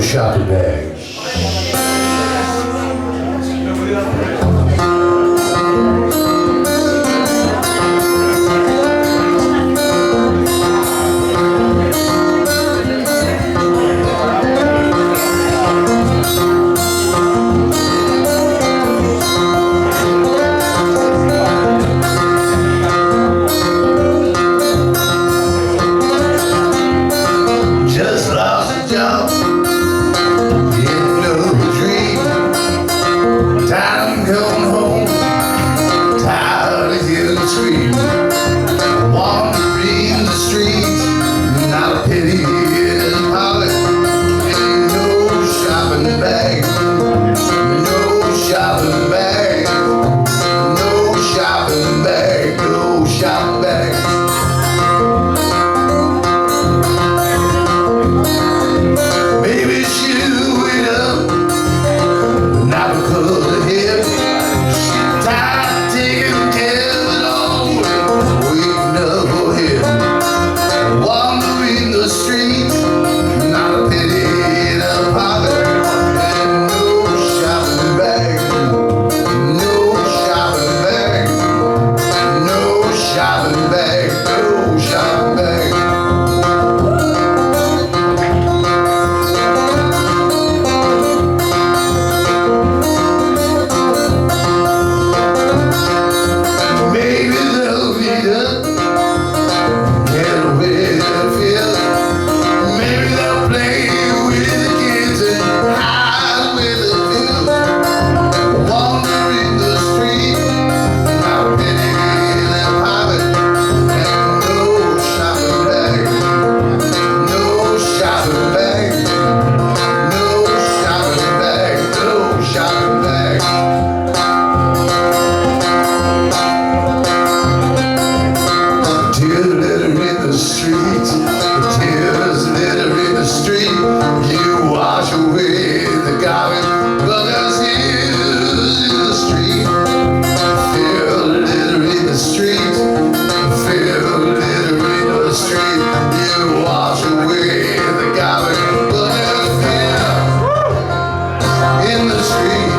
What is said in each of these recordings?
shopping bags. Just lost a job, didn't know the dream. Time coming home, tired of hearing the scream. Wandering the streets, not a penny in his pocket. And no shopping bag, no shopping bag, no shopping bag, no shopping bag. Maybe she'll wait up, not because of him. She's tired of taking care of it all, waiting up for him. Wandering the streets, not a penny in her pocket. And no shopping bag, no shopping bag, no shopping bag, no shopping bag. Maybe they'll meet up, get away their fear. Maybe they'll play with the kids and hide with the field. Wandering the street, not a penny in their pocket. And no shopping bag, no shopping bag, no shopping bag, no shopping bag. Tears litter in the streets, tears litter in the street. You wash away the garbage, buggers tears in the street. Feel litter in the street, feel litter in the street. You wash away the garbage, buggers in the street.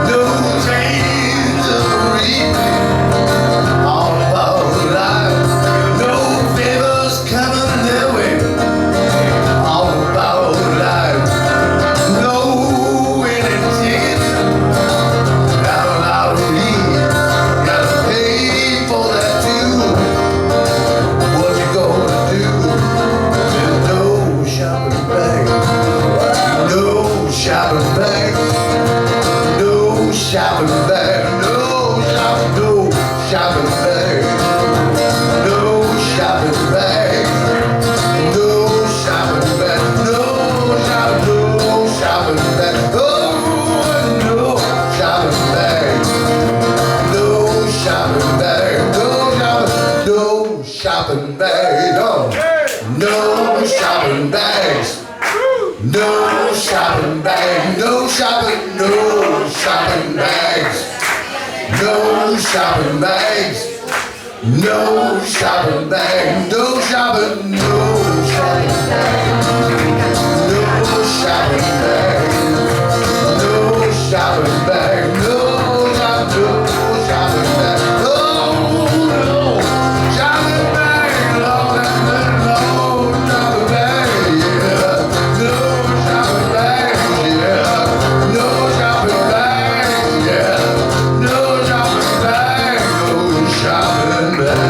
No chains of reaping, all about life. No favors coming their way, all about life. No winning ticket, not allowed to leave. Gotta pay for that too. What you gonna do? There's no shopping bag, no shopping bag, no shopping bag, no shopping bag, no shopping bag, no shopping bag, no shopping bag, oh, no shopping bag, no shopping bag, no shopping bag, no shopping bags. No shopping bag, no shopping bags, no shopping bags, no shopping bag, no shopping bag, no shopping bag, no shopping bag, no shopping bag, oh no, shopping bag, no shopping bag, yeah, no shopping bag, yeah, no shopping bag, yeah, no shopping bag, no shopping bag.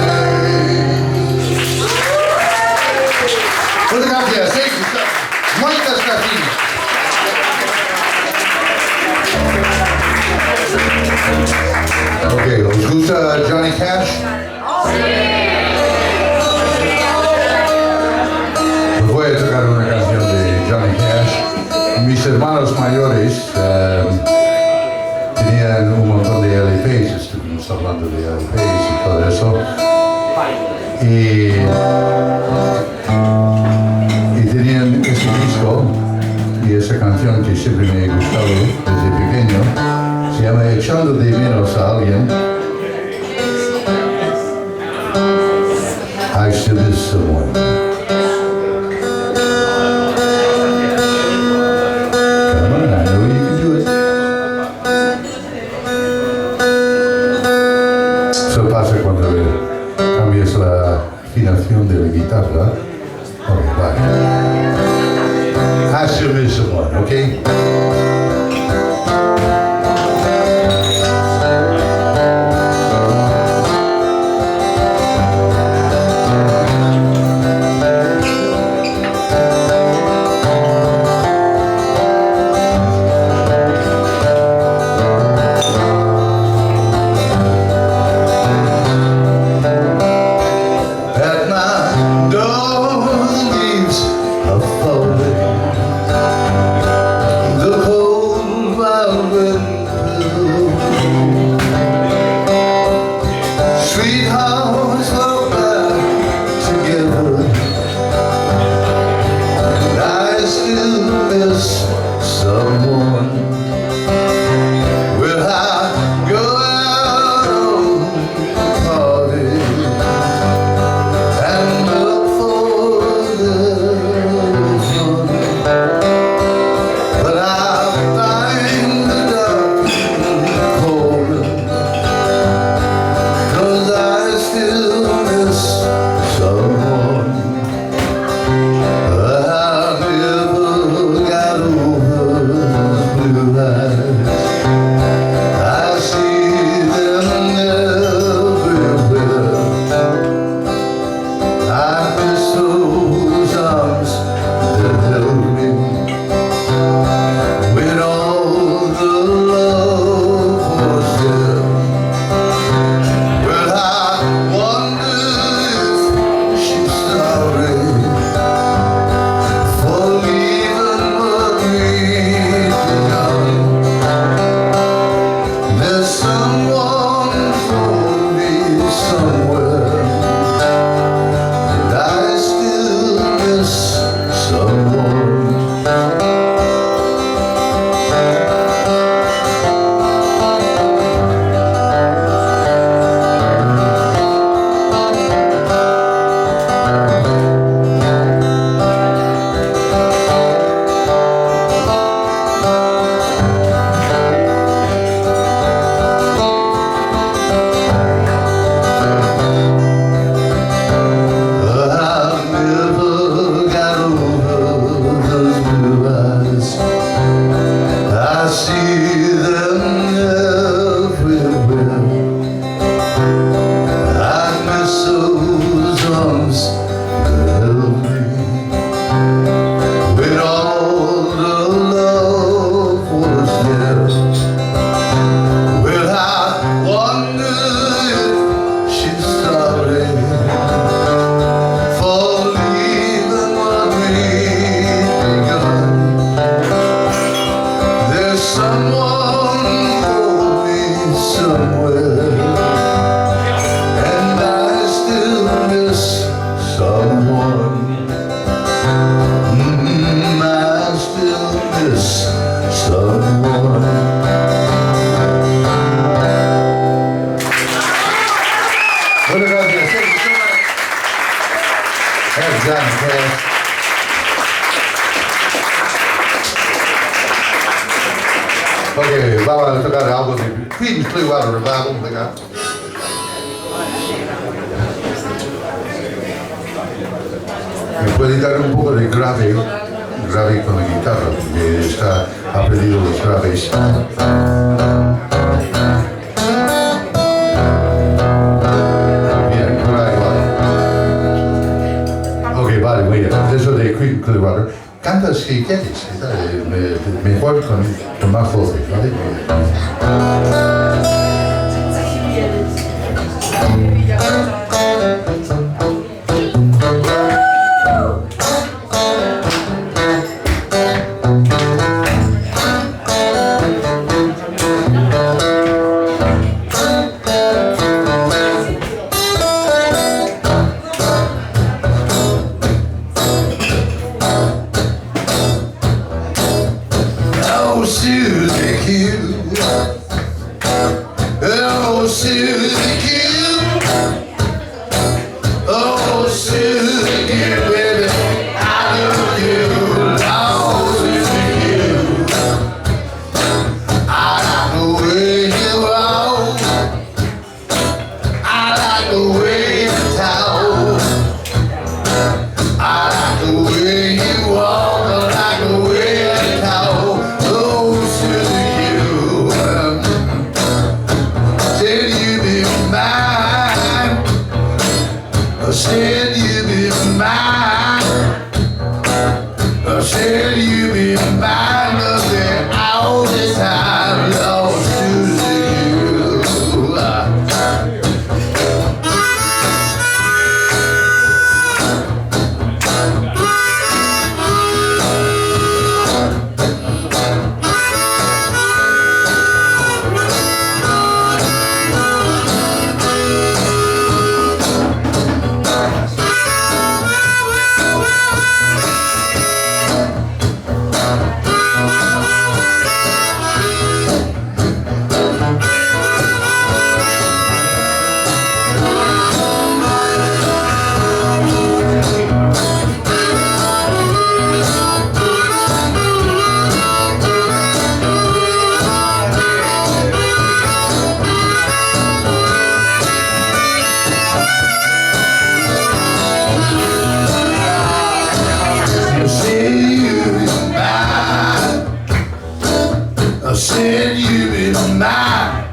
Muchas gracias, muchas gracias. Okay, ¿os gusta Johnny Cash? Os voy a tocar una canción de Johnny Cash. Mis hermanos mayores tenían un montón de LPs, estuvimos hablando de LPs y todo eso. y tenían ese disco y esa canción que siempre me ha gustado desde pequeño. Se llama Echando de menos a alguien. I still miss someone. Come on, I know you can do it. Eso pasa cuando cambias la afinación de la guitarra. Ok, vale. I still miss someone, okay? Ok, vamos a tocar algo de Creedence Clearwater Revival, venga. ¿Me puede dar un poco de grave con la guitarra? Porque está aprendido los graves. Bien, por ahí va. Ok, vale, muy bien. Eso de Creedence Clearwater. Canta si quieres, mejor con más voces, ¿vale? like the way you talk. I like the way you walk. I like the way you talk. Oh, Susie, you said you'd be mine. I said you'd be mine. I said you'd be mine, loving all the time. Oh, Susie, you. I said you'd be mine.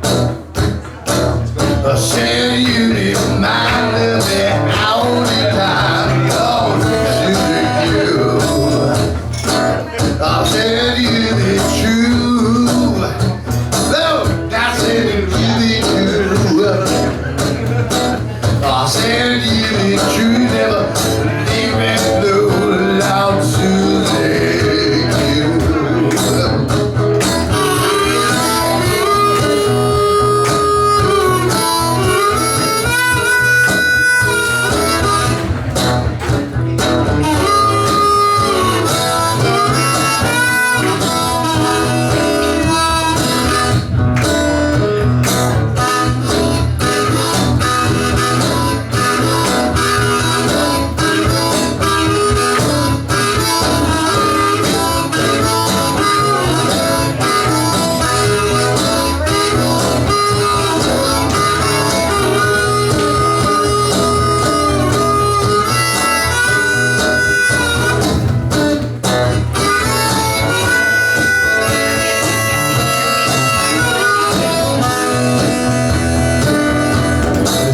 I said you'd be mine, loving all the time. Oh, Susie, you. I said you'd be true. Oh, I said you'd be true. I said you'd be true, never leave me alone, Susie, you.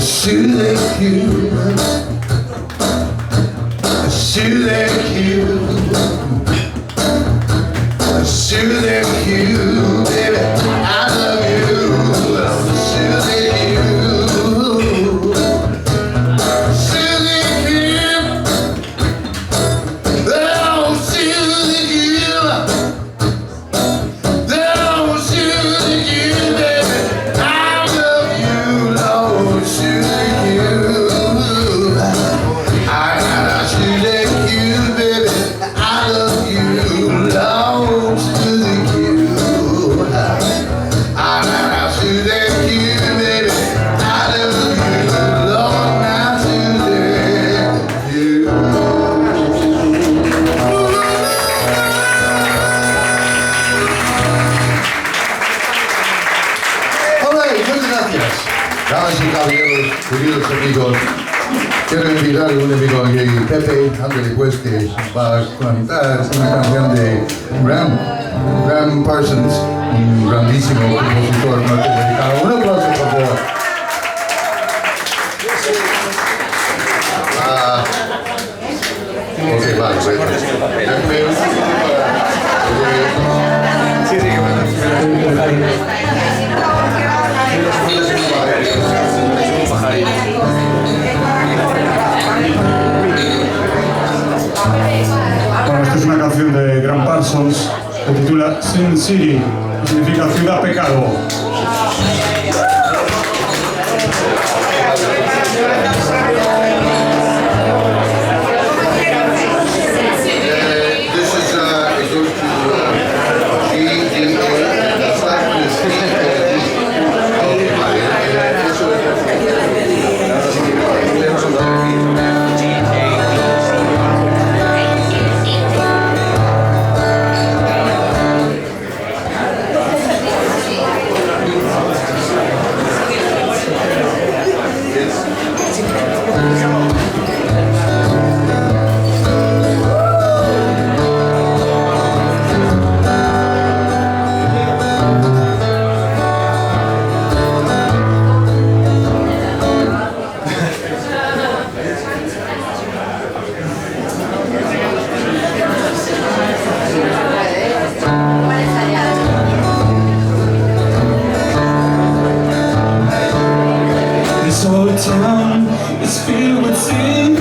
Susie Q, Susie Q, Susie Q, baby, I love you, Susie Q, Susie Q, oh, Susie Q, oh, Susie Q, baby, I love you, Lord, Susie. Damas y caballeros, queridos amigos, quiero invitar a un amigo aquí, Pepe, ándale pues, que va a cantar una canción de Graham Parsons, un grandísimo compositor norteamericano. Un aplauso, por favor. Ok, vale, Bueno, esta es una canción de Graham Parsons que titula Sin City, que significa ciudad pecado. tongue is filled with sin,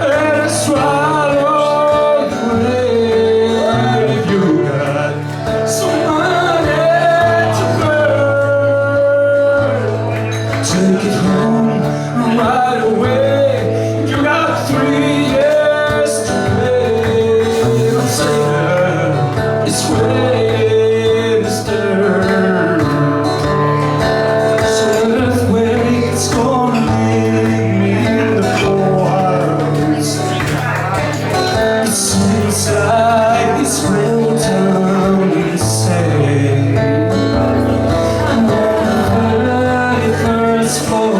and I swallow the grave. You got some money to burn, take it home right away. You got 3 years to pay. I'm saying it's waiting to stir. So earthquake, it's gonna leave me in the forest. It seems like this whole town is safe. I'm on the 31st floor.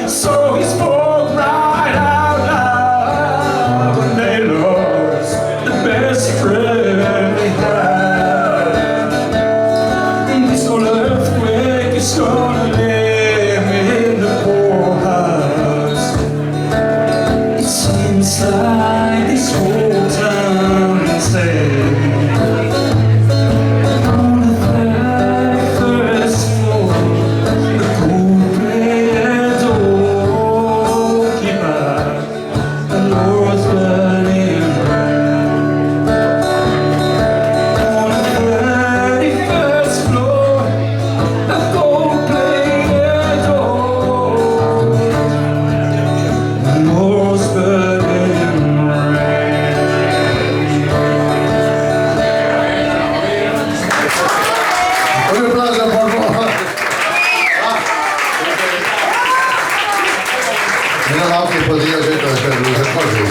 So he spoke right out loud, and they lost the best friend they had. And this old earthquake is gonna leave me in the poorhouse. It seems like this whole town is dead. On the 31st floor, the cold red doorkeeper, the Lord's burning brand. On the 31st floor, the gold-plated door, the Lord's burning brand. Un applauso, por favor. Meno male che potevo detto per le cose.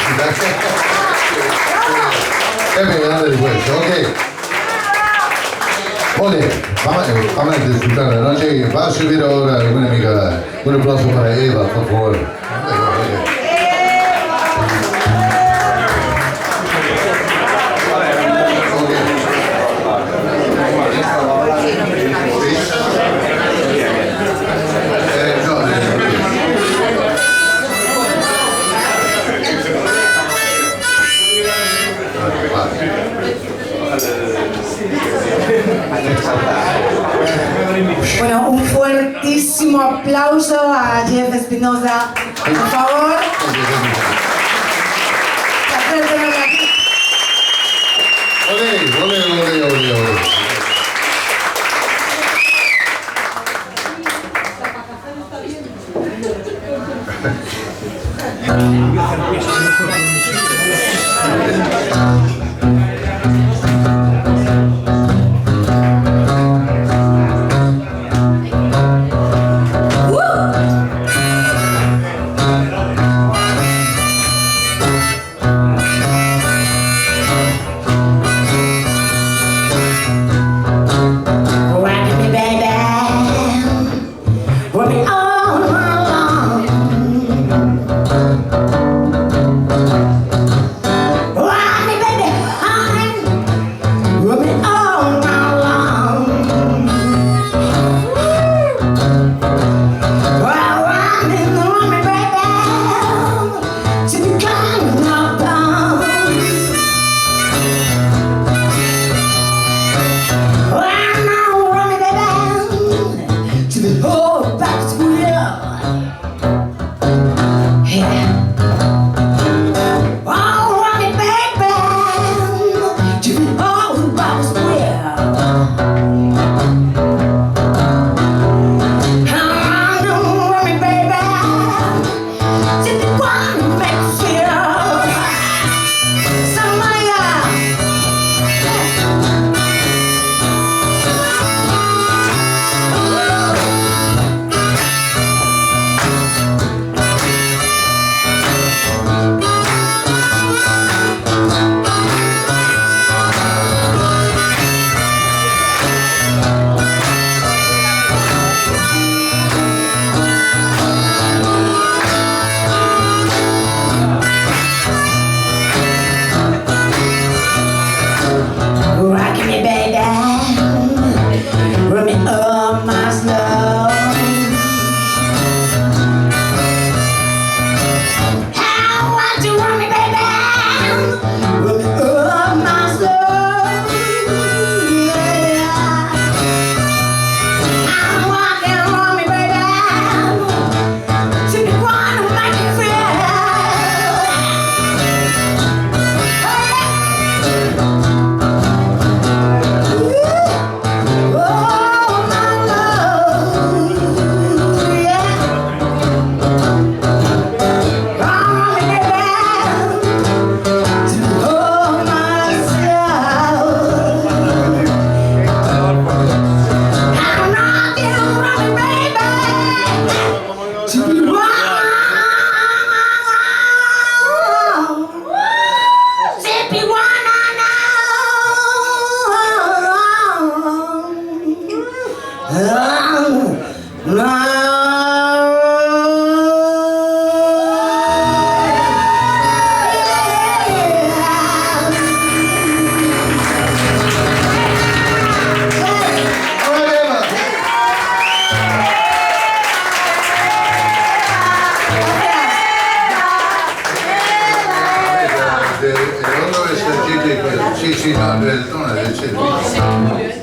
Che bene di questo, ok. Ole, fammi disfruttare, non c'è, va a subire ora un'amica, un applauso per Eva, per favore. Bueno, un fuertísimo aplauso a Jeff Espinosa, por favor. Placer tenerlo aquí. Ole. Sì, no, del tono del servizio.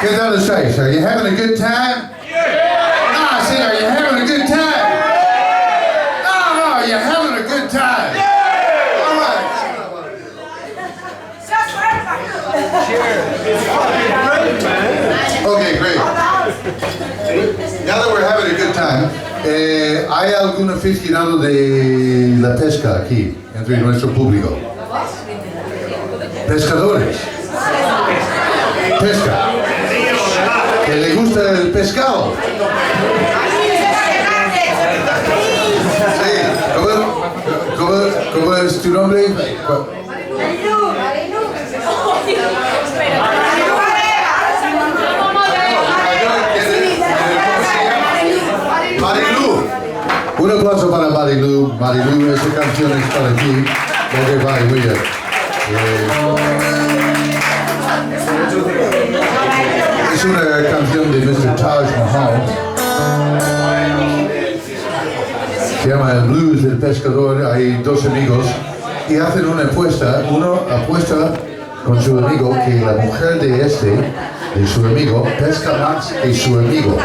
Get on the stage. Are you having a good time? Yeah. No, I said, are you having a good time? No, you're having a good time. Yeah. All right. Okay, great. Now that we're having a good time, ¿hay algún aficionado de la pesca aquí, entre nuestro público? Pescadores. Pesca. ¿Que le gusta el pescado? Sí. es tu nombre? Marilu. Un aplauso para Marilu. Marilu, esa canción es para ti. Ok, vale, muy bien. Es una canción de Mr. Taj Mahal. Se llama El Blues del Pescador. Hay dos amigos y hacen una apuesta. Uno apuesta con su amigo que la mujer de su amigo, pesca más que su amigo.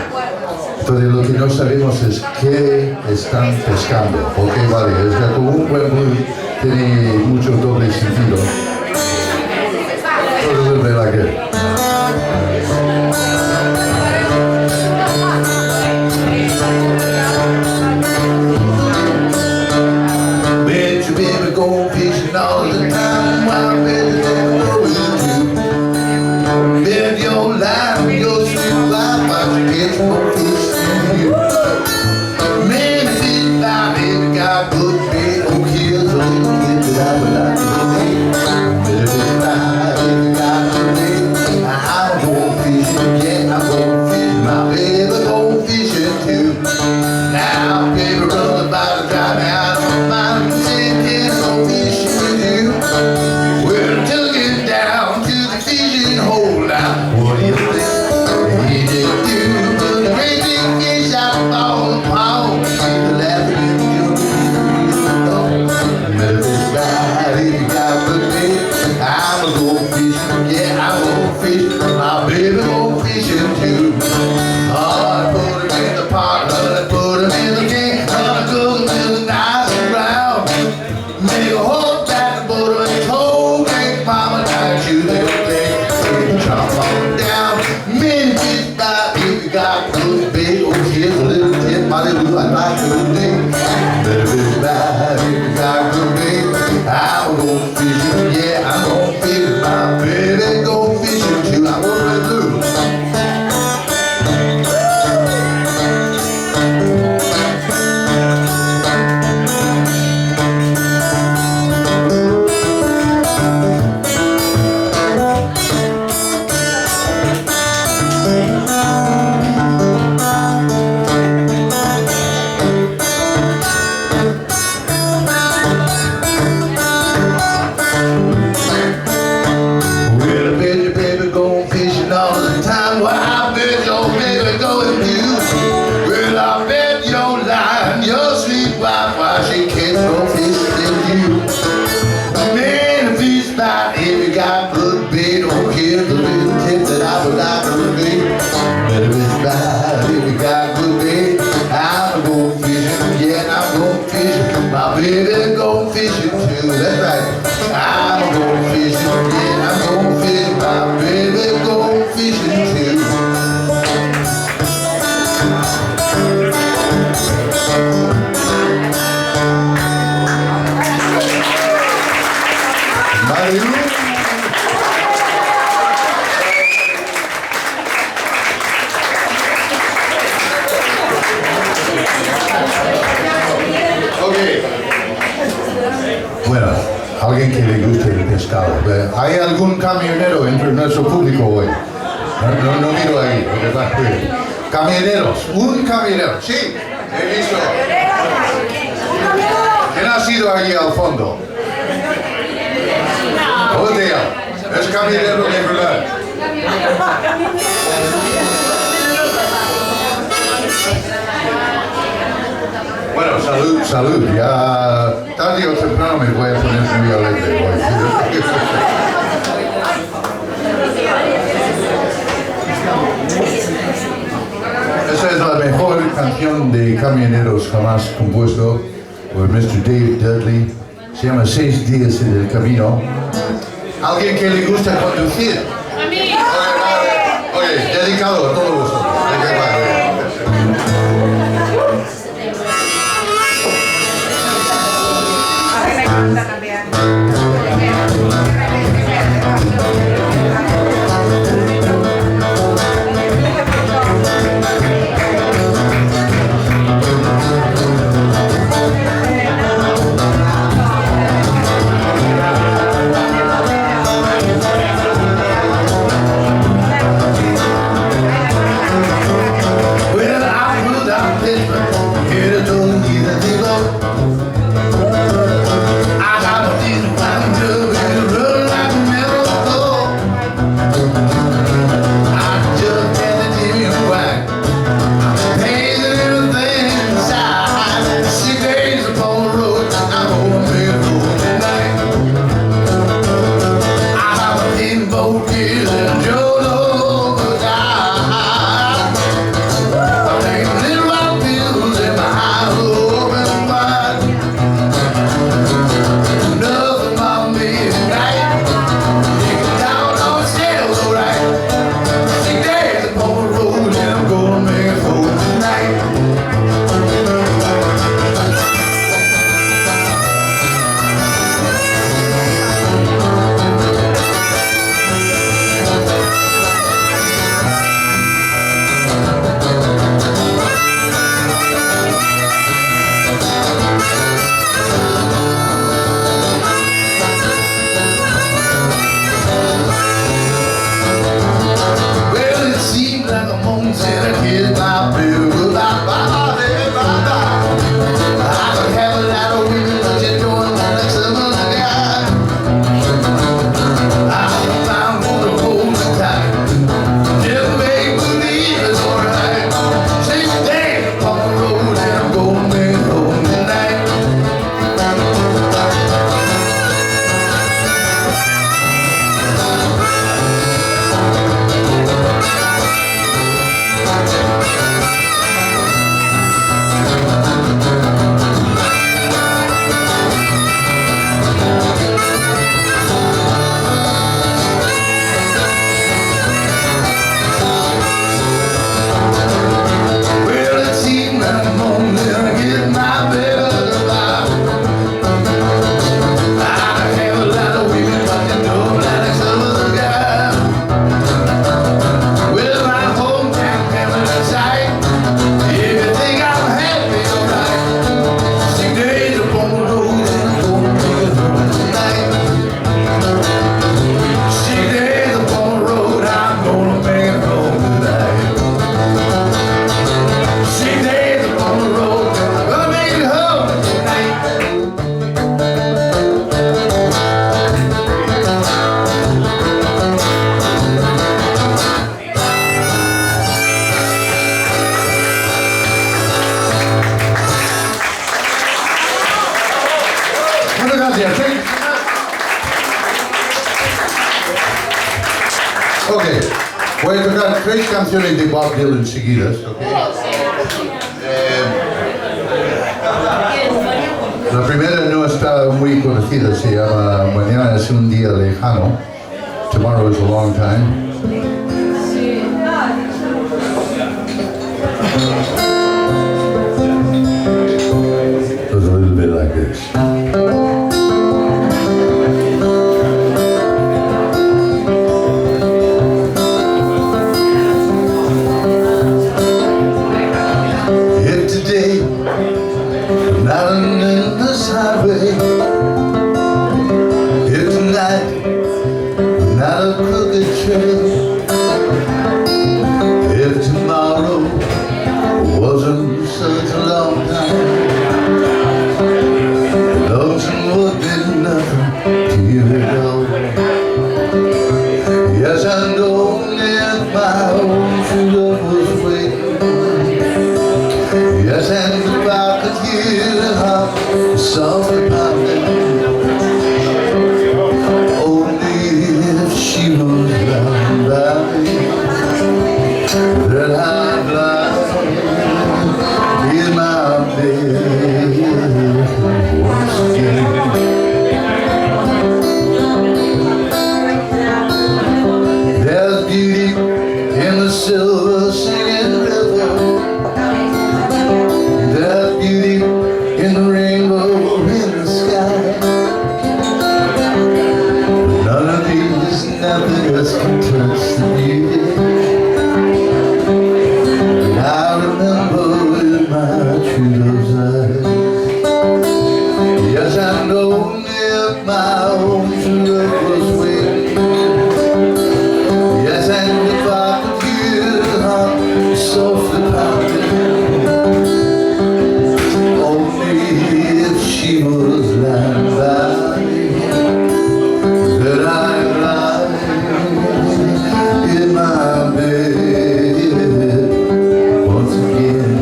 Entonces lo que no sabemos es qué están pescando. Ok, vale, es que como un buen blues tiene mucho doble sentido. Todo es verdad que. Go fishing all the time while baby go with you. Bend your line, your sweet life while you get more fish than you. Man, fish by baby got good bait. Oh, here's a little kid that I would like to meet. Baby by baby got good bait. I'm going fishing, yeah, I'm going fishing. My baby go fishing too. Now, baby, run about to drive me out of my mind. We're tugging down to the fishing hole now. What do you think he did do? But the great big fish out on the pond. The laughing in the better fish bad if you got good bait. I'm a go fishing, yeah, I'm go fishing. My baby go fishing too. Oh, I put him in the pot, I put him in the can. I cook him in the nice and round. Make a hole back the boat and toe. Make mama like you little thing. Jump on down. Many fish by if you got good bait. Oh, here's a little tip, my little I like good thing. Better fish by if you got good bait. I'm going fishing, yeah, I'm going fishing. My baby go fishing too. I'm going to do. Baby, go fishing too. That's right. I'm going fishing, yeah, I'm going fishing. My baby, go fishing too. Marilu. Bueno, alguien que le guste el pescado. ¿Hay algún camionero entre nuestro público hoy? No miro ahí. Camioneros, un camionero. Sí, he visto. ¿Quién ha sido allí al fondo? Es camionero de verdad. Bueno, salud. Ya tarde o temprano me voy a poner muy alegre hoy. Esta es la mejor canción de camioneros jamás compuesto por Mr. David Dudley. Se llama 6 días en el camino. ¿Alguien que le gusta conducir? A mí. Oye, dedicado a todos vosotros. gracias. Ok, voy a tocar 3 canciones de Bob Dylan seguidas. Okay. La primera no está muy conocida, se llama Mañana es un día lejano. Tomorrow is a long time. Goes a little bit like this. If today I'm not on this highway, if tonight I'm not a crooked trail, if tomorrow wasn't such a long time, lonesome would be nothing to you at all. Yes, I know if my own true love was waiting. Yes, and if I could hear her heart softly pounding, only if she was lying by me, that I'd lie in my bed once again. There's beauty in the silver singing river. There's beauty in the rainbow in the sky. None of these nothing can touch the beauty that I remember in my true love's eyes. Yes, I know if my own true love was waiting. Yes, and if I could hear her heart softly pounding, only if she was lying by me, that I'd lie in my bed once again.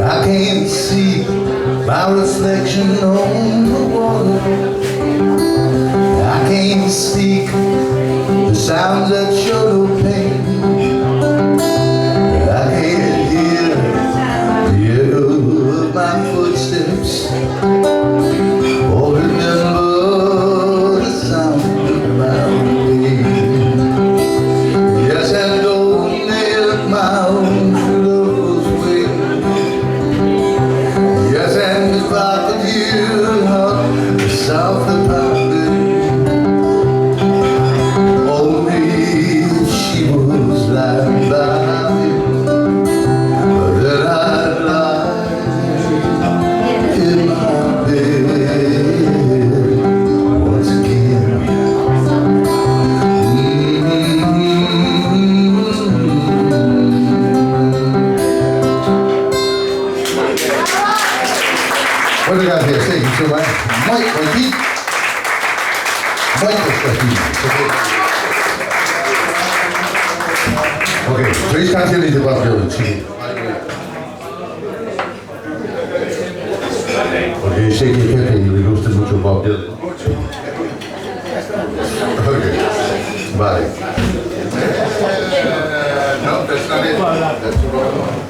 I can't see my reflection on the water. I can't speak the sounds that show no pain. I can't hear the echo of my footsteps or remember the sound of my own pain. Yes, and only if my own true love was waiting. Yes, and if I could hear her softly pounding, only if she was lying by me, that I'd lie in my bed once again. Muchas gracias, thank you so much. Mike, aquí. Mike está aquí. Ok, 3 canciones de Bob Dylan, sí. Porque sé que a Pepe le gusta mucho Bob Dylan. Ok, vale. No, that's not it. That's wrong.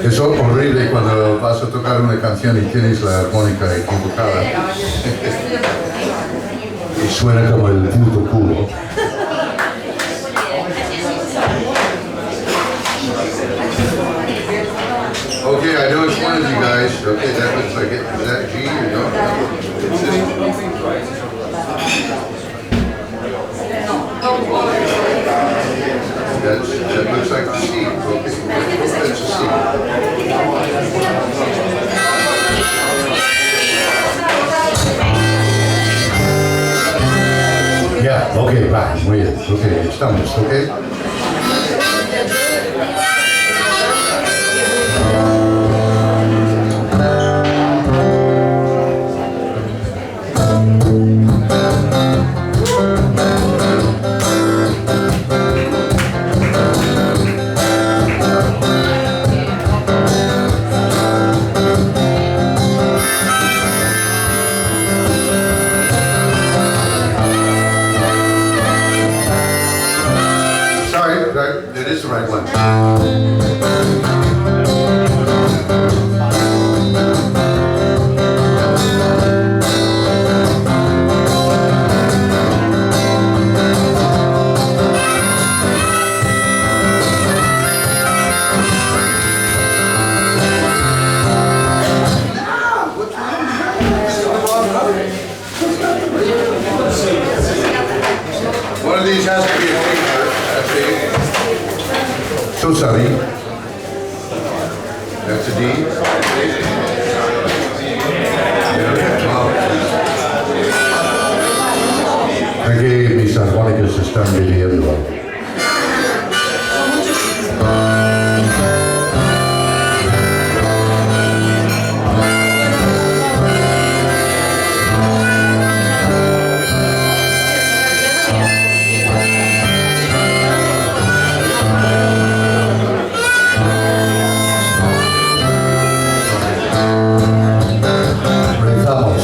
Es horrible cuando vas a tocar una canción y tienes la armónica equivocada y suena como el puto culo. Okay, I know it's one of you guys. Okay, that looks like it. Is that G or no? It's that looks like the C. Okay, that's a C. muy bien. Ok, estamos, ok. Sorry, that is the right one. One of these has to be a T-shirt, I see. So sorry. That's a D. Aquí mis armónicos están viviendo. Comenzamos.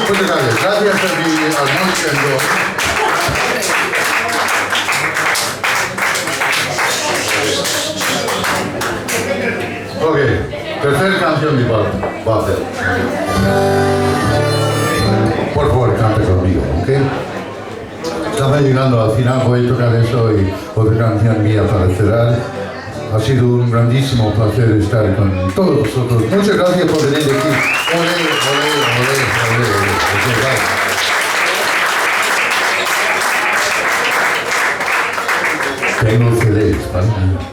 Muchas gracias. Gracias a mi almuerzo. Ok, tercera canción de Babel. Por favor, cante conmigo, ¿ok? Estamos llegando al final, voy a tocar eso y otra canción mía para cerrar. Ha sido un grandísimo placer estar con todos vosotros. Muchas gracias por venir aquí. Olé, olé, olé, olé, olé. Muchas gracias. Tengo CDs, ¿vale?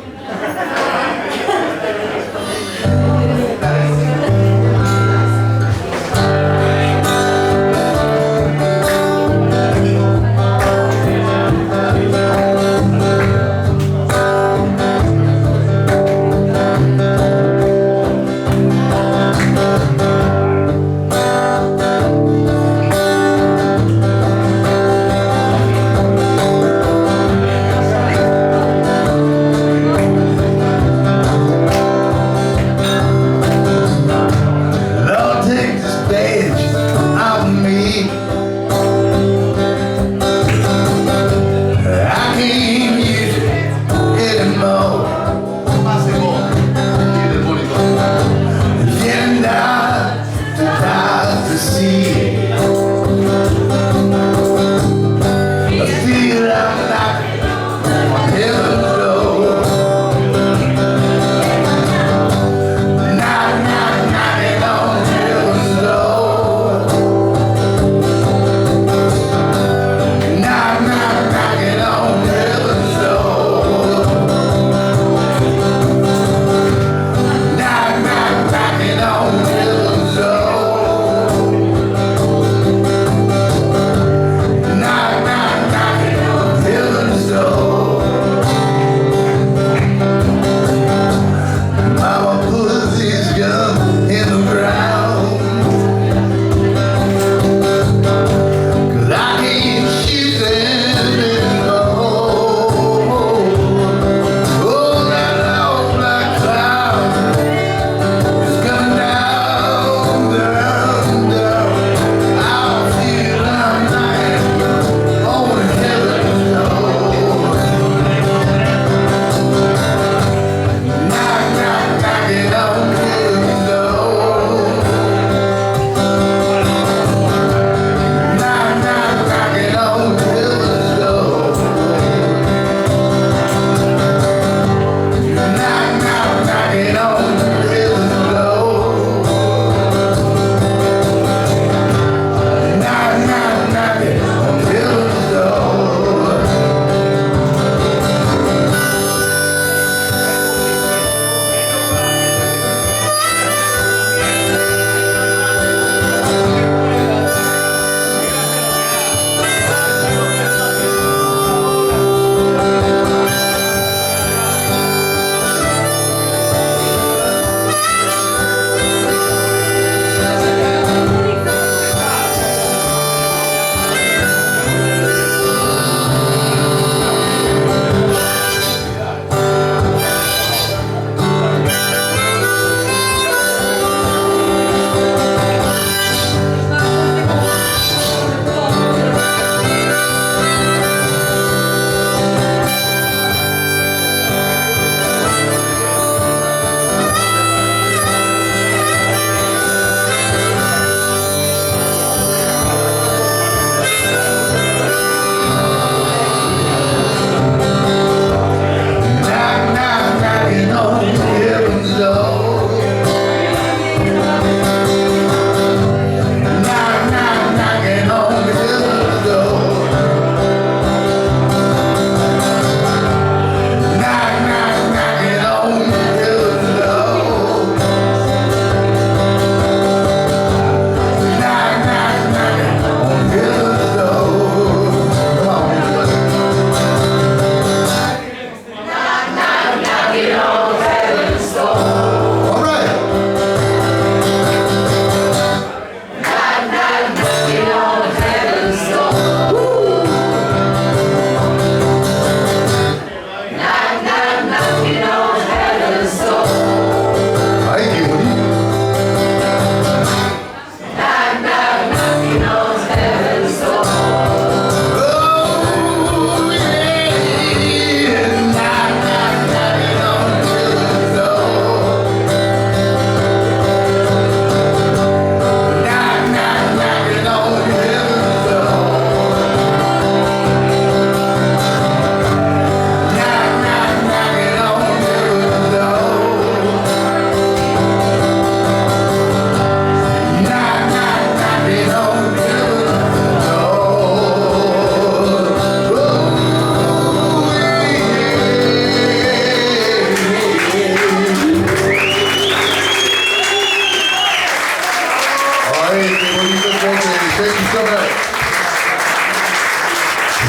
Ay, qué bonito coche. Thank you so much.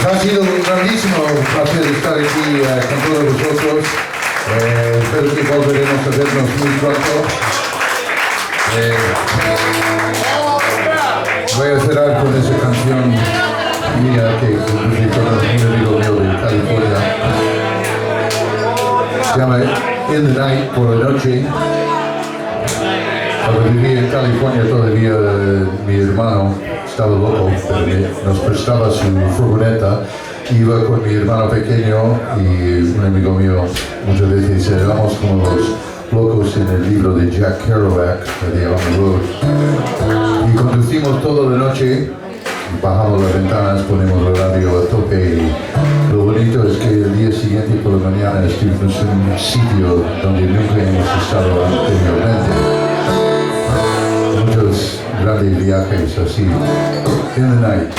Pues ha sido un grandísimo placer estar aquí con todos vosotros. Espero que volveremos a vernos muy pronto. Voy a cerrar con esa canción mía que compuse con un amigo mío de California. Se llama In the Night, por la noche. Cuando vivía en California todavía mi hermano estaba loco, pero nos prestaba su furgoneta. Iba con mi hermano pequeño y un amigo mío. Muchas veces éramos como los locos en el libro de Jack Kerouac, de On the Road. Y conducimos toda la noche, bajamos las ventanas, ponemos el radio a tope y lo bonito es que el día siguiente por la mañana estuvimos en un sitio donde nunca hemos estado anteriormente. Muchos grandes viajes así. In the night.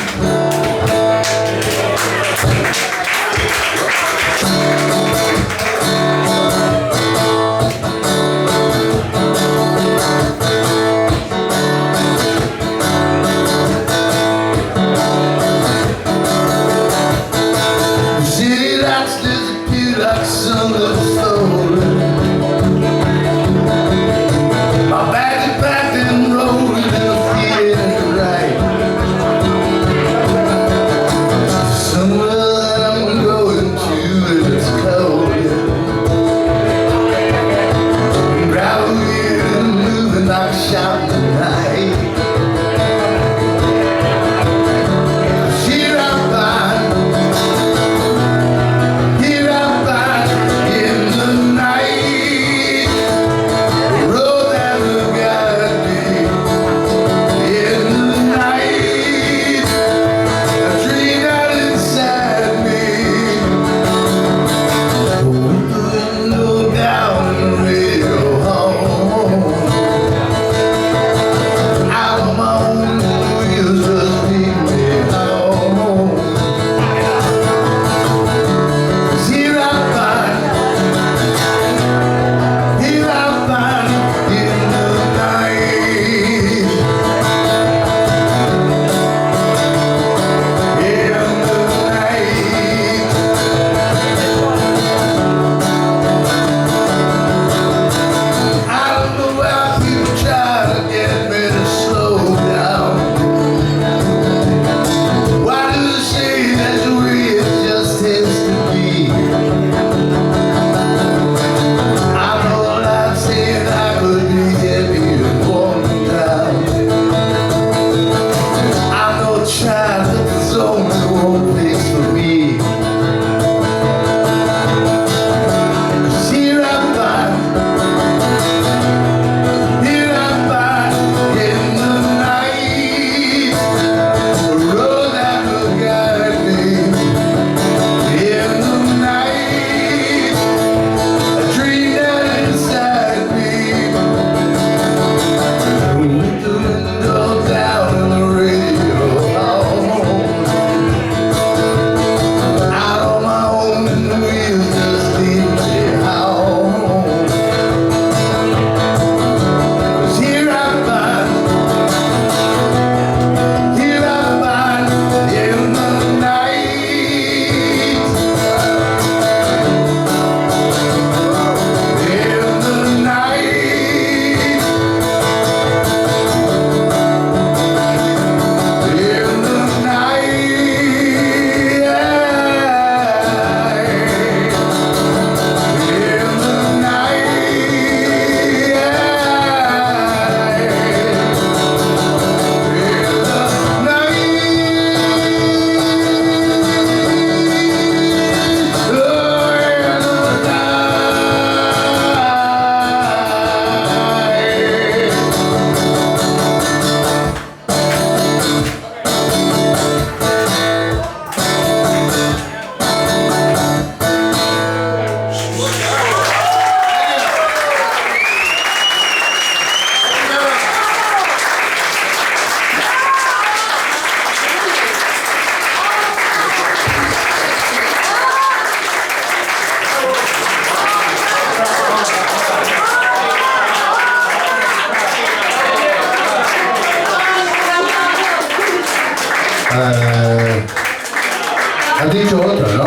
Has dicho otra, ¿no?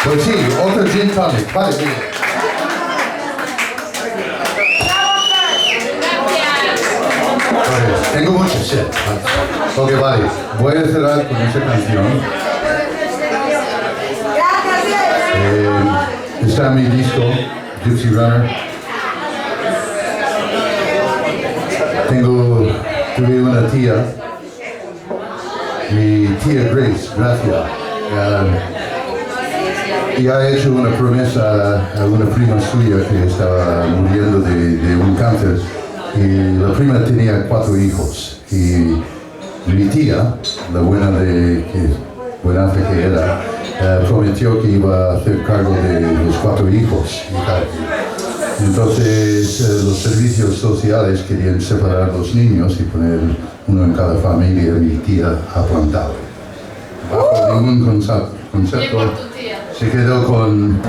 Pues sí, otro gin tonic. Vale, sí. Vale, tengo mucho sed. Ok, vale. Voy a cerrar con esta canción. Está en mi disco, Gypsy Runner. Tuve una tía, mi tía Grace, Gracia, y ha hecho una promesa a una prima suya que estaba muriendo de un cáncer, y la prima tenía 4 hijos, y mi tía, la buena que era, prometió que iba a hacer cargo de los 4 hijos y tal. Entonces los servicios sociales querían separar a los niños y poner uno en cada familia. Mi tía ha plantado. Bajo ningún concepto se quedó con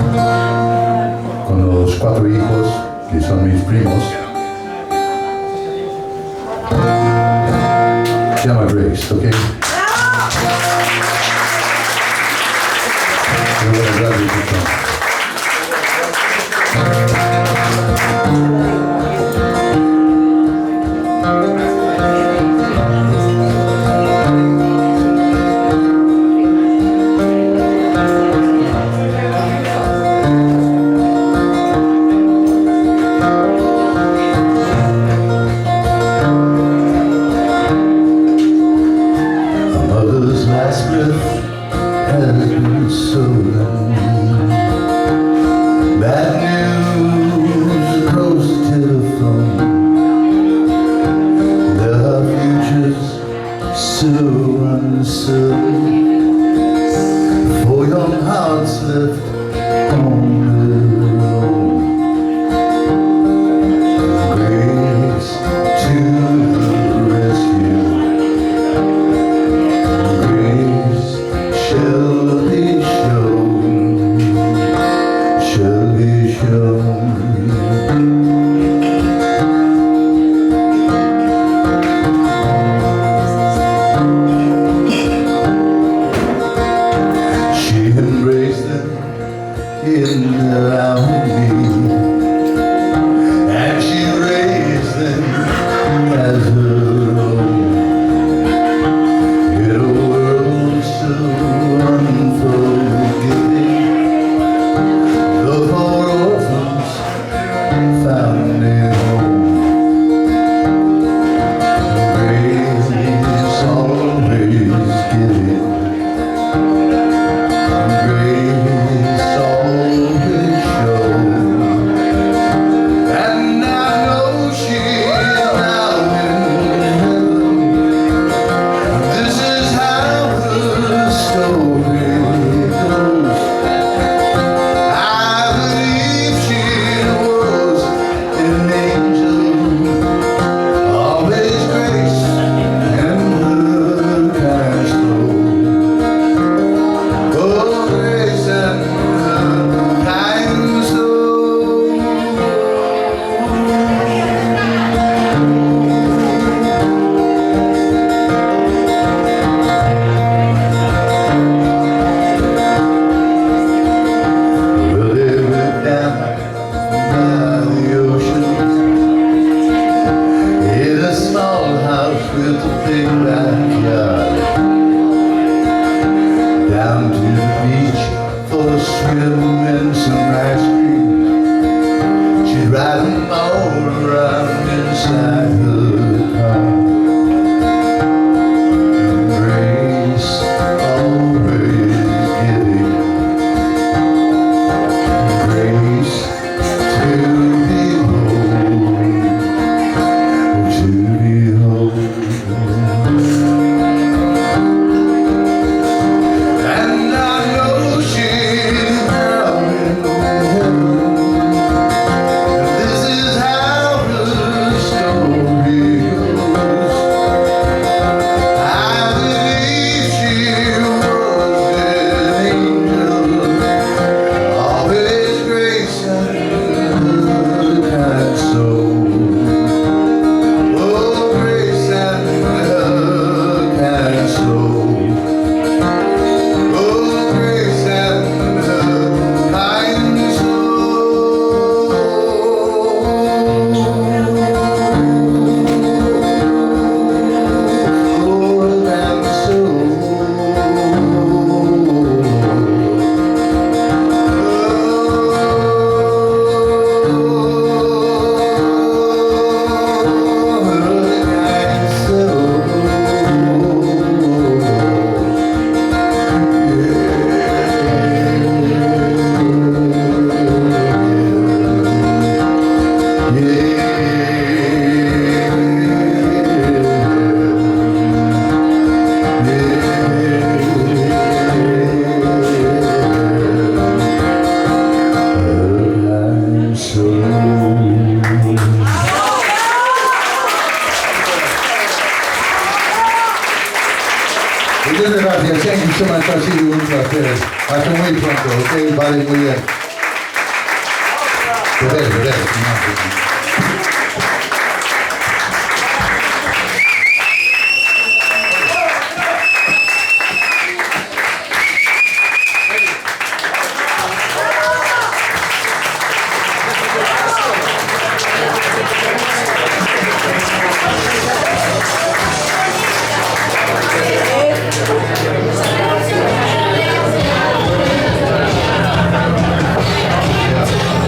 los 4 hijos, que son mis primos. Se llama Grace, ¿ok? Muchas gracias. Thank you so much. Ha sido un placer. Hasta muy pronto, ¿ok? Vale, muy bien. Te ves, te ves.